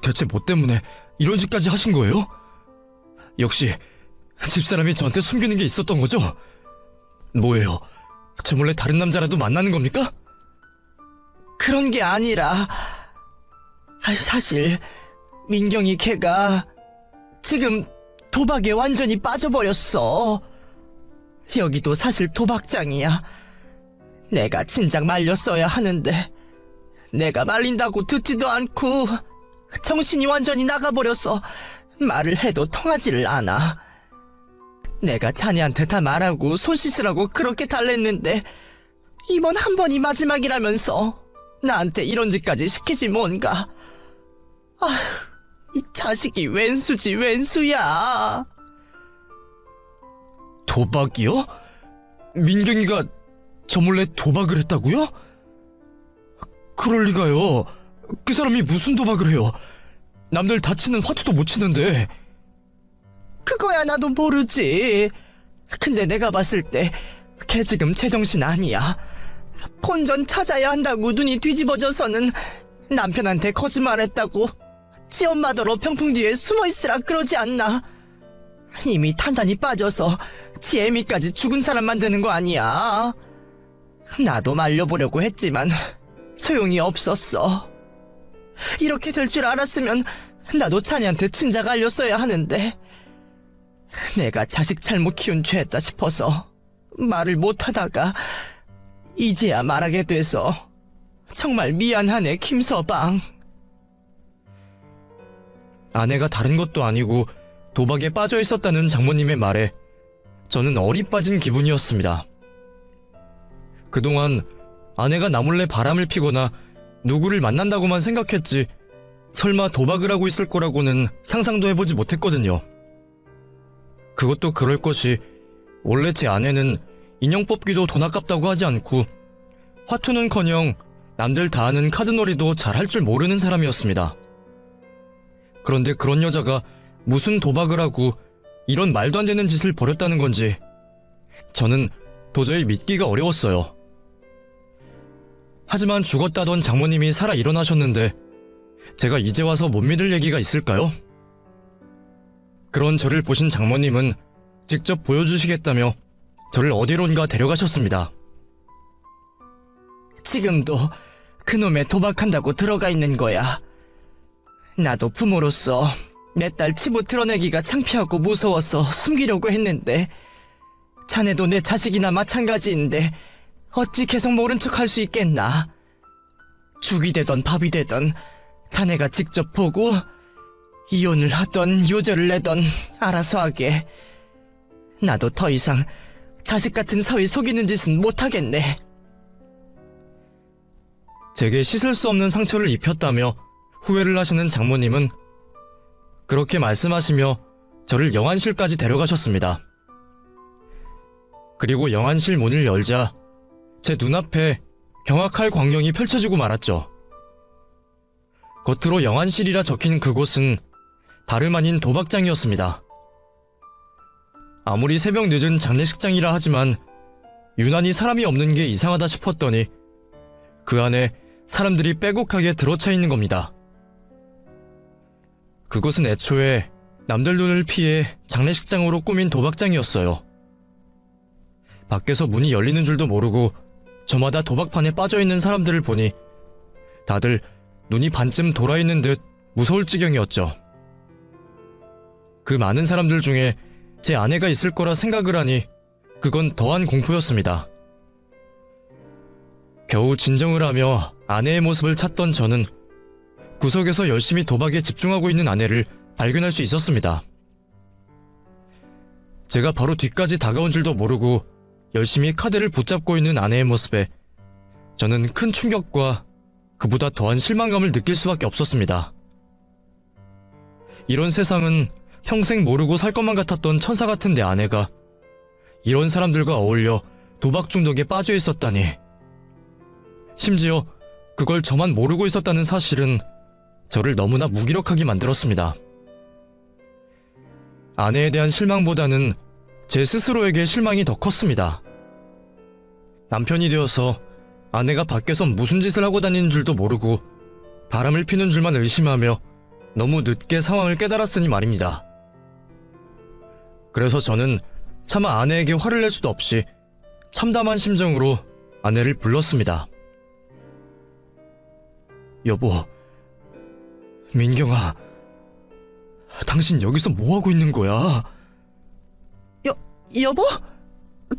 대체 뭐 때문에 이런 짓까지 하신 거예요? 역시 집사람이 저한테 숨기는 게 있었던 거죠? 뭐예요? 저 몰래 다른 남자라도 만나는 겁니까? 그런 게 아니라 사실 민경이 걔가 지금 도박에 완전히 빠져버렸어. 여기도 사실 도박장이야. 내가 진작 말렸어야 하는데 내가 말린다고 듣지도 않고 정신이 완전히 나가버려서 말을 해도 통하지를 않아. 내가 자네한테 다 말하고 손 씻으라고 그렇게 달랬는데 이번 한 번이 마지막이라면서 나한테 이런 짓까지 시키지 뭔가. 아휴, 이 자식이 웬수지 웬수야. 도박이요? 민경이가 저 몰래 도박을 했다고요? 그럴 리가요. 그 사람이 무슨 도박을 해요? 남들 다치는 화투도 못 치는데. 그거야 나도 모르지. 근데 내가 봤을 때 걔 지금 제정신 아니야. 본전 찾아야 한다고 눈이 뒤집어져서는 남편한테 거짓말했다고 지 엄마더러 병풍 뒤에 숨어있으라 그러지 않나. 이미 탄탄히 빠져서 지 애미까지 죽은 사람 만드는 거 아니야. 나도 말려보려고 했지만 소용이 없었어. 이렇게 될 줄 알았으면 나도 자네한테 진작 알렸어야 하는데 내가 자식 잘못 키운 죄였다 싶어서 말을 못하다가 이제야 말하게 돼서 정말 미안하네, 김서방. 아내가 다른 것도 아니고 도박에 빠져 있었다는 장모님의 말에 저는 어리 빠진 기분이었습니다. 그동안 아내가 나 몰래 바람을 피거나 누구를 만난다고만 생각했지 설마 도박을 하고 있을 거라고는 상상도 해보지 못했거든요. 그것도 그럴 것이 원래 제 아내는 인형 뽑기도 돈 아깝다고 하지 않고 화투는커녕 남들 다 아는 카드놀이도 잘할 줄 모르는 사람이었습니다. 그런데 그런 여자가 무슨 도박을 하고 이런 말도 안 되는 짓을 벌였다는 건지 저는 도저히 믿기가 어려웠어요. 하지만 죽었다던 장모님이 살아 일어나셨는데 제가 이제 와서 못 믿을 얘기가 있을까요? 그런 저를 보신 장모님은 직접 보여주시겠다며 저를 어디론가 데려가셨습니다. 지금도 그놈의 도박한다고 들어가 있는 거야. 나도 부모로서 내 딸 치부 드러내기가 창피하고 무서워서 숨기려고 했는데 자네도 내 자식이나 마찬가지인데 어찌 계속 모른 척 할 수 있겠나. 죽이 되던 밥이 되던 자네가 직접 보고 이혼을 하던 요절을 내던 알아서 하게. 나도 더 이상 자식 같은 사위 속이는 짓은 못하겠네. 제게 씻을 수 없는 상처를 입혔다며 후회를 하시는 장모님은 그렇게 말씀하시며 저를 영안실까지 데려가셨습니다. 그리고 영안실 문을 열자 제 눈앞에 경악할 광경이 펼쳐지고 말았죠. 겉으로 영안실이라 적힌 그곳은 다름 아닌 도박장이었습니다. 아무리 새벽 늦은 장례식장이라 하지만 유난히 사람이 없는 게 이상하다 싶었더니 그 안에 사람들이 빼곡하게 들어차 있는 겁니다. 그곳은 애초에 남들 눈을 피해 장례식장으로 꾸민 도박장이었어요. 밖에서 문이 열리는 줄도 모르고 저마다 도박판에 빠져있는 사람들을 보니 다들 눈이 반쯤 돌아있는 듯 무서울 지경이었죠. 그 많은 사람들 중에 제 아내가 있을 거라 생각을 하니 그건 더한 공포였습니다. 겨우 진정을 하며 아내의 모습을 찾던 저는 구석에서 열심히 도박에 집중하고 있는 아내를 발견할 수 있었습니다. 제가 바로 뒤까지 다가온 줄도 모르고 열심히 카드를 붙잡고 있는 아내의 모습에 저는 큰 충격과 그보다 더한 실망감을 느낄 수밖에 없었습니다. 이런 세상은 평생 모르고 살 것만 같았던 천사 같은 내 아내가 이런 사람들과 어울려 도박 중독에 빠져 있었다니. 심지어 그걸 저만 모르고 있었다는 사실은 저를 너무나 무기력하게 만들었습니다. 아내에 대한 실망보다는 제 스스로에게 실망이 더 컸습니다. 남편이 되어서 아내가 밖에서 무슨 짓을 하고 다니는 줄도 모르고 바람을 피는 줄만 의심하며 너무 늦게 상황을 깨달았으니 말입니다. 그래서 저는 차마 아내에게 화를 낼 수도 없이 참담한 심정으로 아내를 불렀습니다. 여보, 민경아, 당신 여기서 뭐하고 있는 거야? 여보?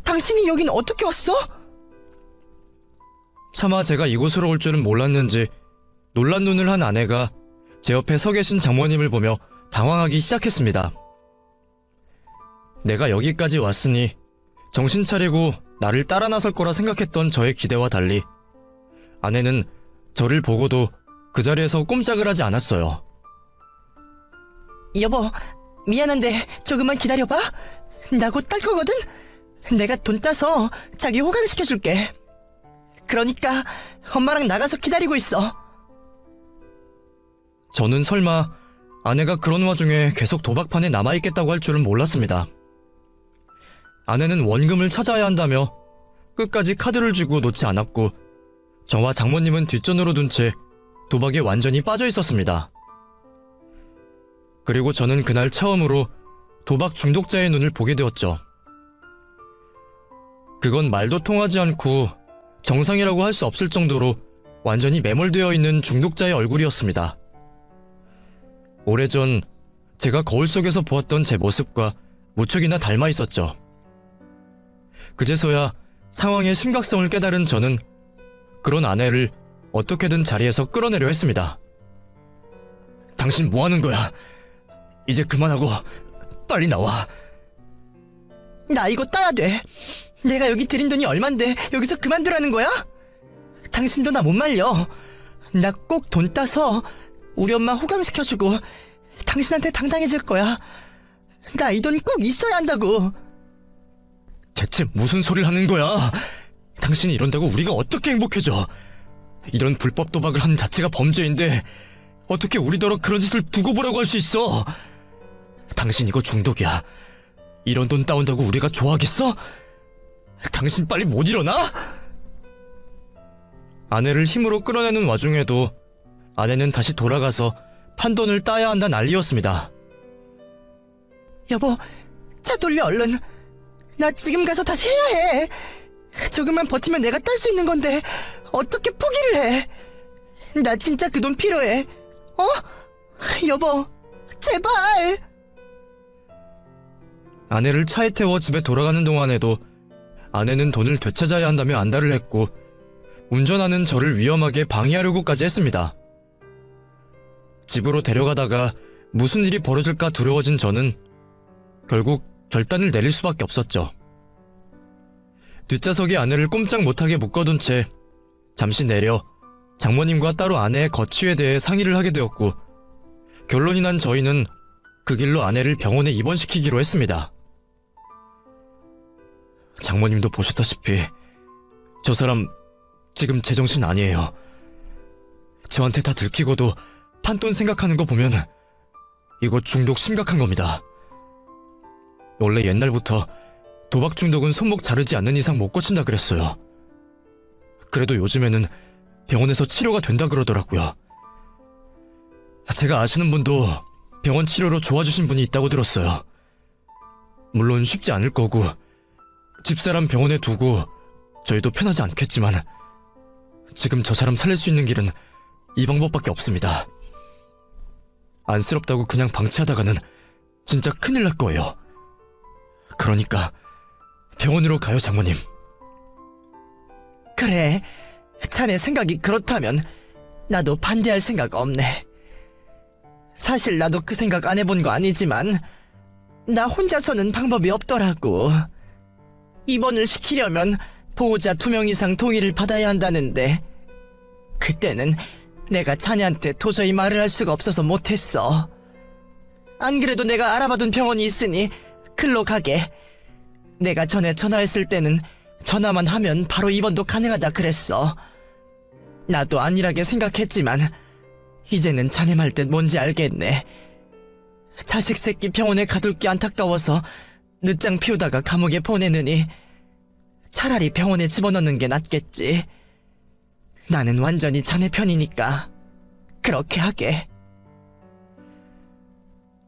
당신이 여긴 어떻게 왔어? 차마 제가 이곳으로 올 줄은 몰랐는지 놀란 눈을 한 아내가 제 옆에 서 계신 장모님을 보며 당황하기 시작했습니다. 내가 여기까지 왔으니 정신 차리고 나를 따라 나설 거라 생각했던 저의 기대와 달리 아내는 저를 보고도 그 자리에서 꼼짝을 하지 않았어요. 여보, 미안한데 조금만 기다려봐. 나 곧 딸 거거든? 내가 돈 따서 자기 호강시켜줄게. 그러니까 엄마랑 나가서 기다리고 있어. 저는 설마 아내가 그런 와중에 계속 도박판에 남아있겠다고 할 줄은 몰랐습니다. 아내는 원금을 찾아야 한다며 끝까지 카드를 쥐고 놓지 않았고 저와 장모님은 뒷전으로 둔 채 도박에 완전히 빠져 있었습니다. 그리고 저는 그날 처음으로 도박 중독자의 눈을 보게 되었죠. 그건 말도 통하지 않고 정상이라고 할 수 없을 정도로 완전히 매몰되어 있는 중독자의 얼굴이었습니다. 오래전 제가 거울 속에서 보았던 제 모습과 무척이나 닮아 있었죠. 그제서야 상황의 심각성을 깨달은 저는 그런 아내를 어떻게든 자리에서 끌어내려 했습니다. 당신 뭐 하는 거야? 이제 그만하고 빨리 나와. 나 이거 따야 돼. 내가 여기 들인 돈이 얼만데 여기서 그만두라는 거야? 당신도 나 못 말려. 나 꼭 돈 따서 우리 엄마 호강시켜주고 당신한테 당당해질 거야. 나 이 돈 꼭 있어야 한다고. 대체 무슨 소리를 하는 거야? 당신이 이런다고 우리가 어떻게 행복해져? 이런 불법 도박을 하는 자체가 범죄인데 어떻게 우리더러 그런 짓을 두고 보라고 할 수 있어? 당신 이거 중독이야. 이런 돈 따온다고 우리가 좋아하겠어? 당신 빨리 못 일어나? 아내를 힘으로 끌어내는 와중에도 아내는 다시 돌아가서 판돈을 따야 한다 난리였습니다. 여보, 차 돌려 얼른. 나 지금 가서 다시 해야 해. 조금만 버티면 내가 딸 수 있는 건데 어떻게 포기를 해? 나 진짜 그 돈 필요해. 어? 여보, 제발. 아내를 차에 태워 집에 돌아가는 동안에도 아내는 돈을 되찾아야 한다며 안달을 했고 운전하는 저를 위험하게 방해하려고까지 했습니다. 집으로 데려가다가 무슨 일이 벌어질까 두려워진 저는 결국 결단을 내릴 수밖에 없었죠. 뒷좌석에 아내를 꼼짝 못하게 묶어둔 채 잠시 내려 장모님과 따로 아내의 거취에 대해 상의를 하게 되었고 결론이 난 저희는 그 길로 아내를 병원에 입원시키기로 했습니다. 장모님도 보셨다시피 저 사람 지금 제정신 아니에요. 저한테 다 들키고도 판돈 생각하는 거 보면 이거 중독 심각한 겁니다. 원래 옛날부터 도박 중독은 손목 자르지 않는 이상 못 고친다 그랬어요. 그래도 요즘에는 병원에서 치료가 된다 그러더라고요. 제가 아시는 분도 병원 치료로 좋아주신 분이 있다고 들었어요. 물론 쉽지 않을 거고 집사람 병원에 두고 저희도 편하지 않겠지만 지금 저 사람 살릴 수 있는 길은 이 방법밖에 없습니다. 안쓰럽다고 그냥 방치하다가는 진짜 큰일 날 거예요. 그러니까 병원으로 가요, 장모님. 그래, 자네 생각이 그렇다면 나도 반대할 생각 없네. 사실 나도 그 생각 안 해본 거 아니지만 나 혼자서는 방법이 없더라고. 입원을 시키려면 보호자 2명 이상 동의를 받아야 한다는데 그때는 내가 자네한테 도저히 말을 할 수가 없어서 못했어. 안 그래도 내가 알아봐둔 병원이 있으니 글로 가게. 내가 전에 전화했을 때는 전화만 하면 바로 입원도 가능하다 그랬어. 나도 안일하게 생각했지만 이제는 자네 말 뜻 뭔지 알겠네. 자식 새끼 병원에 가둘 게 안타까워서 늦장 피우다가 감옥에 보내느니 차라리 병원에 집어넣는 게 낫겠지. 나는 완전히 자네 편이니까 그렇게 하게.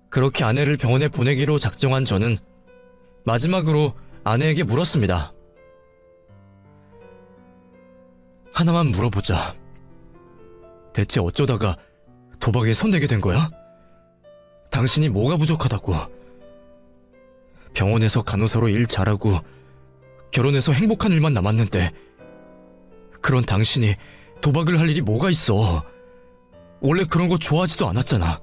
그렇게 아내를 병원에 보내기로 작정한 저는 마지막으로 아내에게 물었습니다. 하나만 물어보자. 대체 어쩌다가 도박에 손대게 된 거야? 당신이 뭐가 부족하다고? 병원에서 간호사로 일 잘하고 결혼해서 행복한 일만 남았는데 그런 당신이 도박을 할 일이 뭐가 있어? 원래 그런 거 좋아하지도 않았잖아.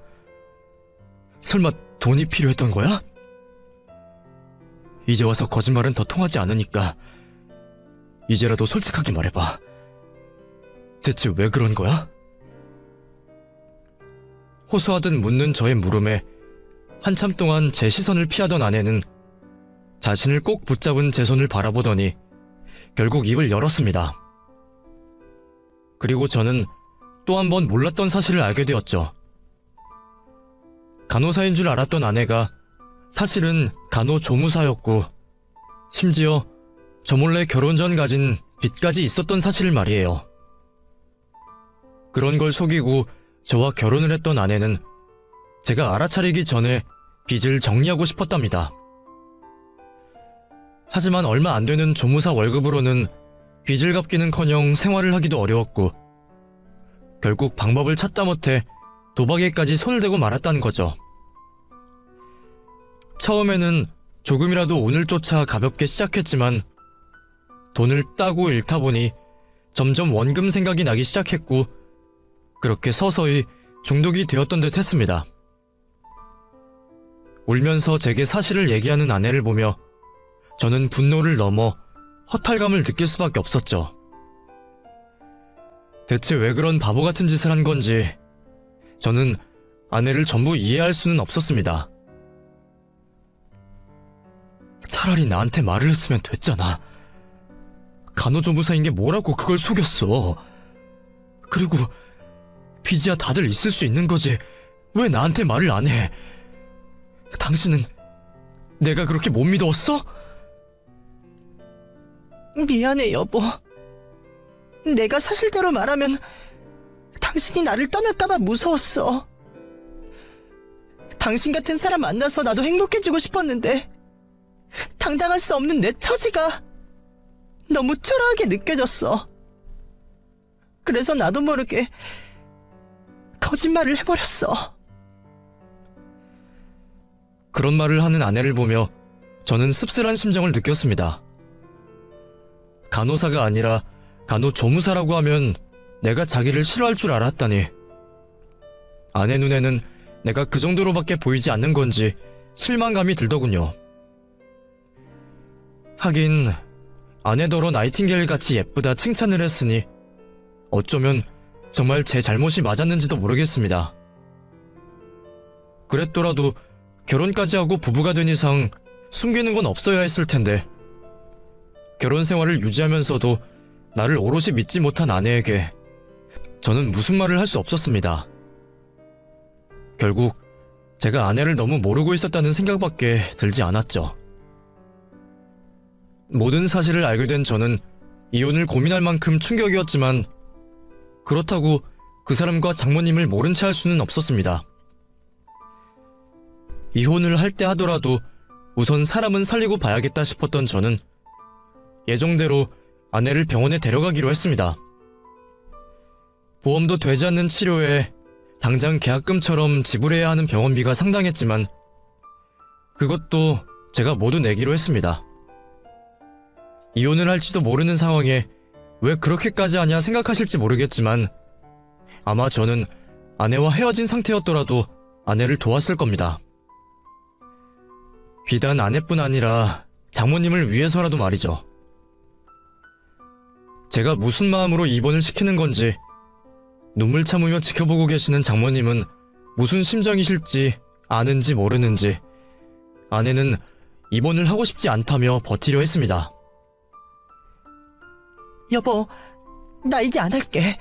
설마 돈이 필요했던 거야? 이제 와서 거짓말은 더 통하지 않으니까 이제라도 솔직하게 말해봐. 대체 왜 그런 거야? 호소하듯 묻는 저의 물음에 한참 동안 제 시선을 피하던 아내는 자신을 꼭 붙잡은 제 손을 바라보더니 결국 입을 열었습니다. 그리고 저는 또 한 번 몰랐던 사실을 알게 되었죠. 간호사인 줄 알았던 아내가 사실은 간호조무사였고 심지어 저 몰래 결혼 전 가진 빚까지 있었던 사실을 말이에요. 그런 걸 속이고 저와 결혼을 했던 아내는 제가 알아차리기 전에 빚을 정리하고 싶었답니다. 하지만 얼마 안 되는 조무사 월급으로는 빚을 갚기는커녕 생활을 하기도 어려웠고 결국 방법을 찾다 못해 도박에까지 손을 대고 말았다는 거죠. 처음에는 조금이라도 운을 쫓아 가볍게 시작했지만 돈을 따고 잃다 보니 점점 원금 생각이 나기 시작했고 그렇게 서서히 중독이 되었던 듯 했습니다. 울면서 제게 사실을 얘기하는 아내를 보며 저는 분노를 넘어 허탈감을 느낄 수밖에 없었죠. 대체 왜 그런 바보 같은 짓을 한 건지 저는 아내를 전부 이해할 수는 없었습니다. 차라리 나한테 말을 했으면 됐잖아. 간호조무사인 게 뭐라고 그걸 속였어. 그리고 빚이야 다들 있을 수 있는 거지. 왜 나한테 말을 안 해? 당신은 내가 그렇게 못 믿어왔어? 미안해 여보. 내가 사실대로 말하면 당신이 나를 떠날까봐 무서웠어. 당신 같은 사람 만나서 나도 행복해지고 싶었는데 당당할 수 없는 내 처지가 너무 초라하게 느껴졌어. 그래서 나도 모르게 거짓말을 해버렸어. 그런 말을 하는 아내를 보며 저는 씁쓸한 심정을 느꼈습니다. 간호사가 아니라 간호조무사라고 하면 내가 자기를 싫어할 줄 알았다니. 아내 눈에는 내가 그 정도로밖에 보이지 않는 건지 실망감이 들더군요. 하긴 아내더러 나이팅게일 같이 예쁘다 칭찬을 했으니 어쩌면 정말 제 잘못이 맞았는지도 모르겠습니다. 그랬더라도 결혼까지 하고 부부가 된 이상 숨기는 건 없어야 했을 텐데 결혼 생활을 유지하면서도 나를 오롯이 믿지 못한 아내에게 저는 무슨 말을 할 수 없었습니다. 결국 제가 아내를 너무 모르고 있었다는 생각밖에 들지 않았죠. 모든 사실을 알게 된 저는 이혼을 고민할 만큼 충격이었지만 그렇다고 그 사람과 장모님을 모른 채 할 수는 없었습니다. 이혼을 할 때 하더라도 우선 사람은 살리고 봐야겠다 싶었던 저는 예정대로 아내를 병원에 데려가기로 했습니다. 보험도 되지 않는 치료에 당장 계약금처럼 지불해야 하는 병원비가 상당했지만 그것도 제가 모두 내기로 했습니다. 이혼을 할지도 모르는 상황에 왜 그렇게까지 하냐 생각하실지 모르겠지만 아마 저는 아내와 헤어진 상태였더라도 아내를 도왔을 겁니다. 비단 아내뿐 아니라 장모님을 위해서라도 말이죠. 제가 무슨 마음으로 입원을 시키는 건지 눈물 참으며 지켜보고 계시는 장모님은 무슨 심정이실지 아는지 모르는지 아내는 입원을 하고 싶지 않다며 버티려 했습니다. 여보, 나 이제 안 할게.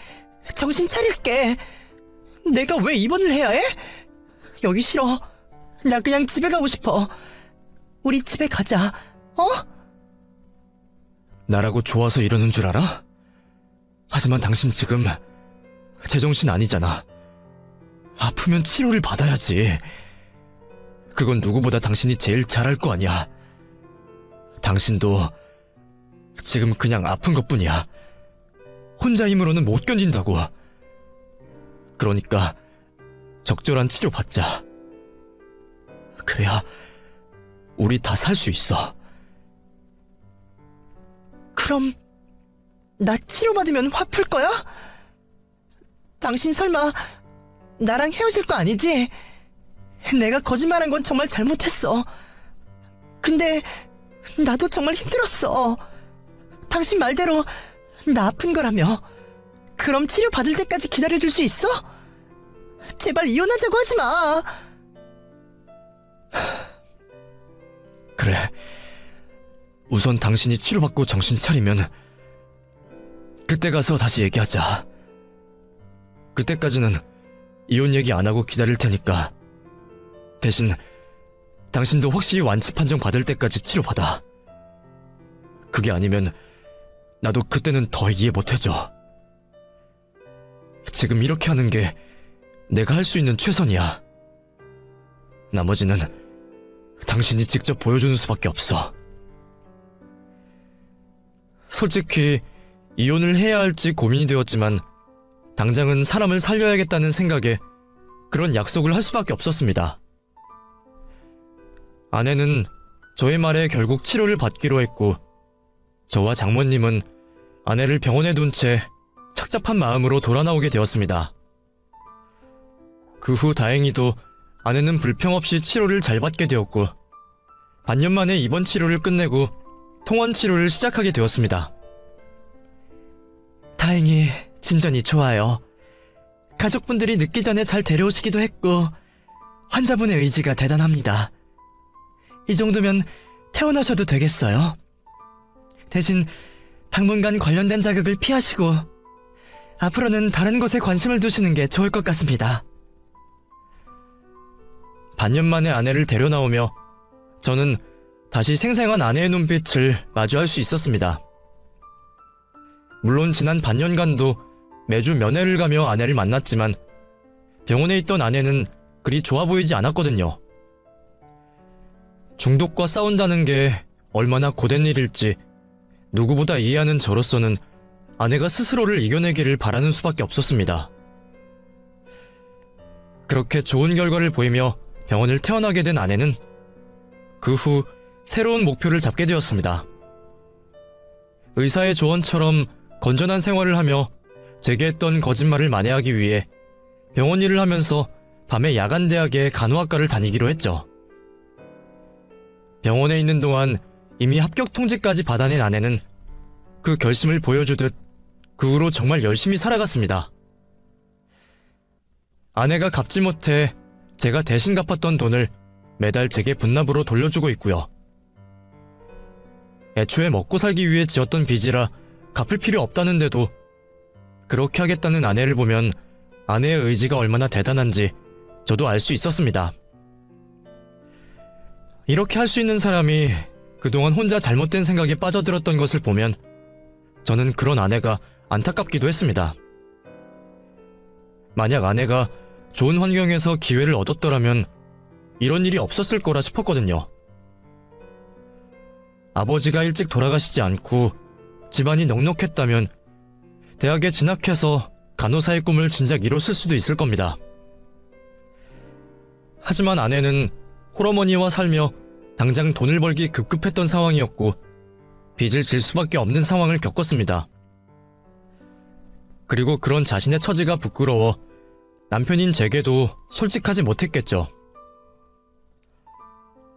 정신 차릴게. 내가 왜 입원을 해야 해? 여기 싫어. 나 그냥 집에 가고 싶어. 우리 집에 가자. 어? 나라고 좋아서 이러는 줄 알아? 하지만 당신 지금 제정신 아니잖아. 아프면 치료를 받아야지. 그건 누구보다 당신이 제일 잘할 거 아니야. 당신도 지금 그냥 아픈 것뿐이야. 혼자 힘으로는 못 견딘다고. 그러니까 적절한 치료 받자. 그래야 우리 다 살 수 있어. 그럼 나 치료받으면 화 풀 거야? 당신 설마 나랑 헤어질 거 아니지? 내가 거짓말한 건 정말 잘못했어. 근데 나도 정말 힘들었어. 당신 말대로 나 아픈 거라며. 그럼 치료 받을 때까지 기다려줄 수 있어? 제발 이혼하자고 하지 마. 그래. 우선 당신이 치료받고 정신 차리면 그때 가서 다시 얘기하자. 그때까지는 이혼 얘기 안 하고 기다릴 테니까 대신 당신도 확실히 완치 판정 받을 때까지 치료받아. 그게 아니면 나도 그때는 더 이해 못해줘. 지금 이렇게 하는 게 내가 할 수 있는 최선이야. 나머지는 당신이 직접 보여주는 수밖에 없어. 솔직히 이혼을 해야 할지 고민이 되었지만 당장은 사람을 살려야겠다는 생각에 그런 약속을 할 수밖에 없었습니다. 아내는 저의 말에 결국 치료를 받기로 했고 저와 장모님은 아내를 병원에 둔 채 착잡한 마음으로 돌아 나오게 되었습니다. 그 후 다행히도 아내는 불평 없이 치료를 잘 받게 되었고 반년 만에 입원 치료를 끝내고 통원 치료를 시작하게 되었습니다. 다행히 진전이 좋아요. 가족분들이 늦기 전에 잘 데려오시기도 했고 환자분의 의지가 대단합니다. 이 정도면 퇴원하셔도 되겠어요. 대신 당분간 관련된 자극을 피하시고 앞으로는 다른 곳에 관심을 두시는 게 좋을 것 같습니다. 반년 만에 아내를 데려나오며 저는 다시 생생한 아내의 눈빛을 마주할 수 있었습니다. 물론 지난 반년간도 매주 면회를 가며 아내를 만났지만 병원에 있던 아내는 그리 좋아 보이지 않았거든요. 중독과 싸운다는 게 얼마나 고된 일일지 누구보다 이해하는 저로서는 아내가 스스로를 이겨내기를 바라는 수밖에 없었습니다. 그렇게 좋은 결과를 보이며 병원을 퇴원하게 된 아내는 그 후 새로운 목표를 잡게 되었습니다. 의사의 조언처럼 건전한 생활을 하며 제게 했던 거짓말을 만회하기 위해 병원 일을 하면서 밤에 야간대학의 간호학과를 다니기로 했죠. 병원에 있는 동안 이미 합격 통지까지 받아낸 아내는 그 결심을 보여주듯 그 후로 정말 열심히 살아갔습니다. 아내가 갚지 못해 제가 대신 갚았던 돈을 매달 제게 분납으로 돌려주고 있고요. 애초에 먹고 살기 위해 지었던 빚이라 갚을 필요 없다는데도 그렇게 하겠다는 아내를 보면 아내의 의지가 얼마나 대단한지 저도 알 수 있었습니다. 이렇게 할 수 있는 사람이 그동안 혼자 잘못된 생각에 빠져들었던 것을 보면 저는 그런 아내가 안타깝기도 했습니다. 만약 아내가 좋은 환경에서 기회를 얻었더라면 이런 일이 없었을 거라 싶었거든요. 아버지가 일찍 돌아가시지 않고 집안이 넉넉했다면 대학에 진학해서 간호사의 꿈을 진작 이뤘을 수도 있을 겁니다. 하지만 아내는 홀어머니와 살며 당장 돈을 벌기 급급했던 상황이었고 빚을 질 수밖에 없는 상황을 겪었습니다. 그리고 그런 자신의 처지가 부끄러워 남편인 제게도 솔직하지 못했겠죠.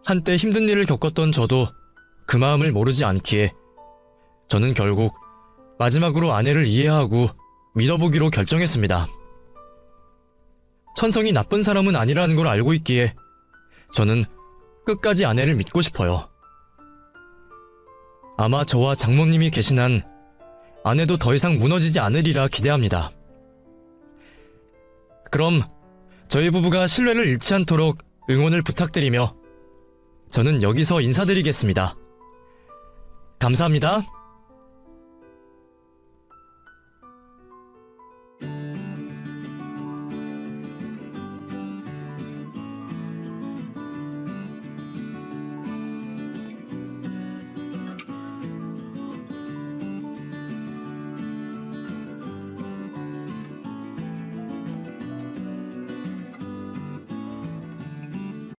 한때 힘든 일을 겪었던 저도 그 마음을 모르지 않기에 저는 결국 마지막으로 아내를 이해하고 믿어보기로 결정했습니다. 천성이 나쁜 사람은 아니라는 걸 알고 있기에 저는 끝까지 아내를 믿고 싶어요. 아마 저와 장모님이 계신 한 아내도 더 이상 무너지지 않으리라 기대합니다. 그럼 저희 부부가 신뢰를 잃지 않도록 응원을 부탁드리며 저는 여기서 인사드리겠습니다. 감사합니다.